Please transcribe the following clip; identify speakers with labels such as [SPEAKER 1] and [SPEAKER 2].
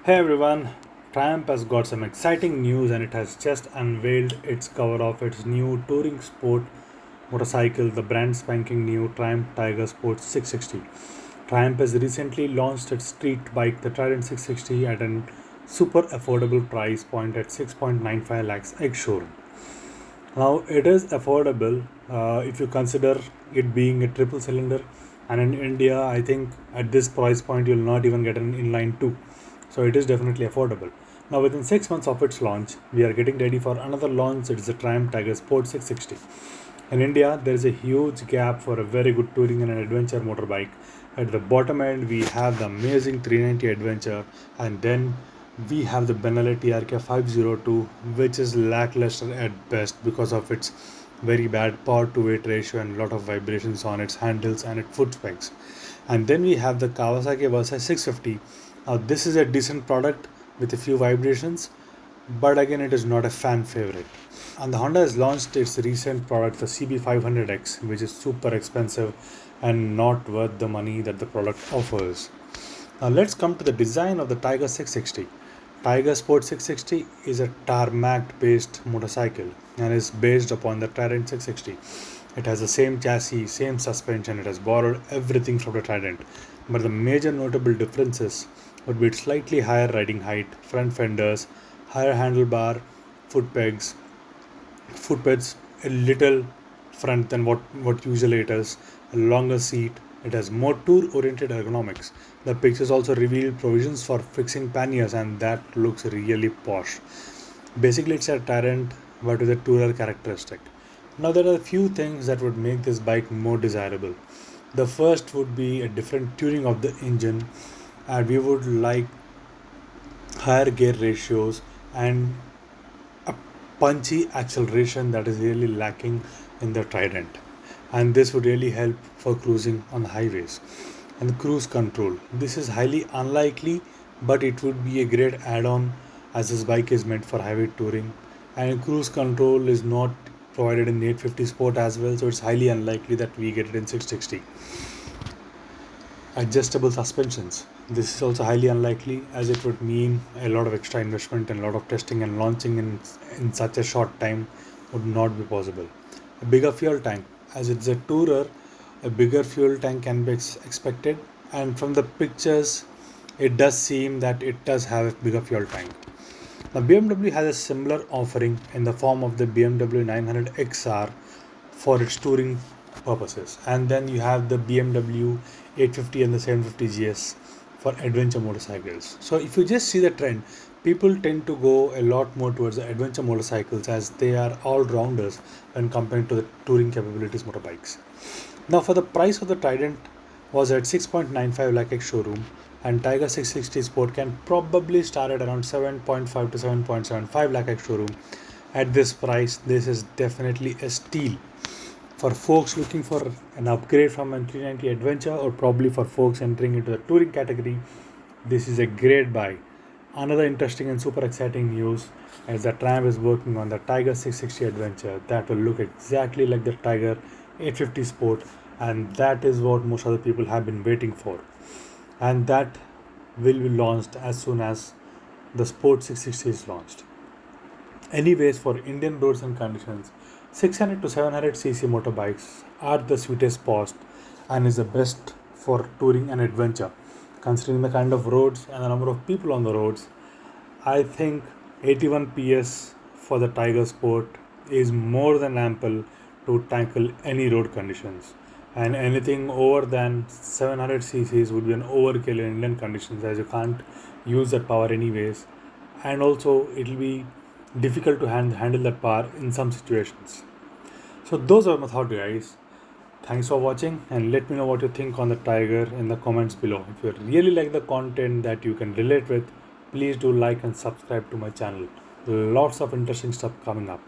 [SPEAKER 1] Hey everyone, Triumph has got some exciting news and it has just unveiled its cover of its new touring sport motorcycle, the brand spanking new Triumph Tiger Sport 660. Triumph has recently launched its street bike, the Trident 660, at a super affordable price point at 6.95 lakhs ex showroom. Now, it is affordable if you consider it being a triple cylinder, and in India, I think at this price point, you'll not even get an inline two. So, it is definitely affordable. Now, within 6 months of its launch, we are getting ready for another launch. It is the Triumph Tiger Sport 660. In India, there is a huge gap for a very good touring and an adventure motorbike. At the bottom end, we have the amazing 390 Adventure, and then we have the Benelli TRK 502, which is lackluster at best because of its very bad power to weight ratio and a lot of vibrations on its handles and its foot pegs. And then we have the Kawasaki Versa 650. Now, this is a decent product with a few vibrations, but again, it is not a fan favorite. And the Honda has launched its recent product, the CB500X, which is super expensive and not worth the money that the product offers. Now let's come to the design of the Tiger 660. Tiger Sport 660 is a tarmac based motorcycle and is based upon the Trident 660. It has the same chassis, same suspension, it has borrowed everything from the Trident. But the major notable differences would be its slightly higher riding height, front fenders, higher handlebar, foot pegs, footbeds a little front than what usually it is, a longer seat. It has more tour oriented ergonomics. The pictures also reveal provisions for fixing panniers, and that looks really posh. Basically, it's a Tyrant but with a tourer characteristic. Now, there are a few things that would make this bike more desirable. The first would be a different tuning of the engine, and we would like higher gear ratios and a punchy acceleration that is really lacking in the Trident. And this would really help for cruising on the highways. And cruise control. This is highly unlikely, but it would be a great add on as this bike is meant for highway touring. And cruise control is not provided in the 850 Sport as well, so it's highly unlikely that we get it in 660. Adjustable suspensions. This is also highly unlikely as it would mean a lot of extra investment and a lot of testing and launching in such a short time would not be possible. A bigger fuel tank. As it's a tourer, a bigger fuel tank can be expected, and from the pictures, it does seem that it does have a bigger fuel tank. Now, BMW has a similar offering in the form of the BMW 900 XR for its touring purposes, and then you have the BMW 850 and the 750 GS for adventure motorcycles. So, if you just see the trend, people tend to go a lot more towards the adventure motorcycles as they are all rounders when compared to the touring capabilities motorbikes. Now, for the price of the Trident was at 6.95 lakh ex showroom, and Tiger 660 Sport can probably start at around 7.5 to 7.75 lakh ex showroom. At this price, this is definitely a steal for folks looking for an upgrade from a 390 Adventure, or probably for folks entering into the touring category. This is a great buy. Another interesting and super exciting news is that Triumph is working on the Tiger 660 Adventure that will look exactly like the Tiger 850 Sport, and that is what most other people have been waiting for. And that will be launched as soon as the Sport 660 is launched. Anyways, for Indian roads and conditions, 600 to 700cc motorbikes are the sweetest spot and is the best for touring and adventure. Considering the kind of roads and the number of people on the roads, I think 81 PS for the Tiger Sport is more than ample to tackle any road conditions. And anything over than 700 cc's would be an overkill in Indian conditions as you can't use that power anyways. And also, it will be difficult to handle that power in some situations. So, those are my thoughts, guys. Thanks for watching, and let me know what you think on the Tiger in the comments below. If you really like the content that you can relate with, please do like and subscribe to my channel. Lots of interesting stuff coming up.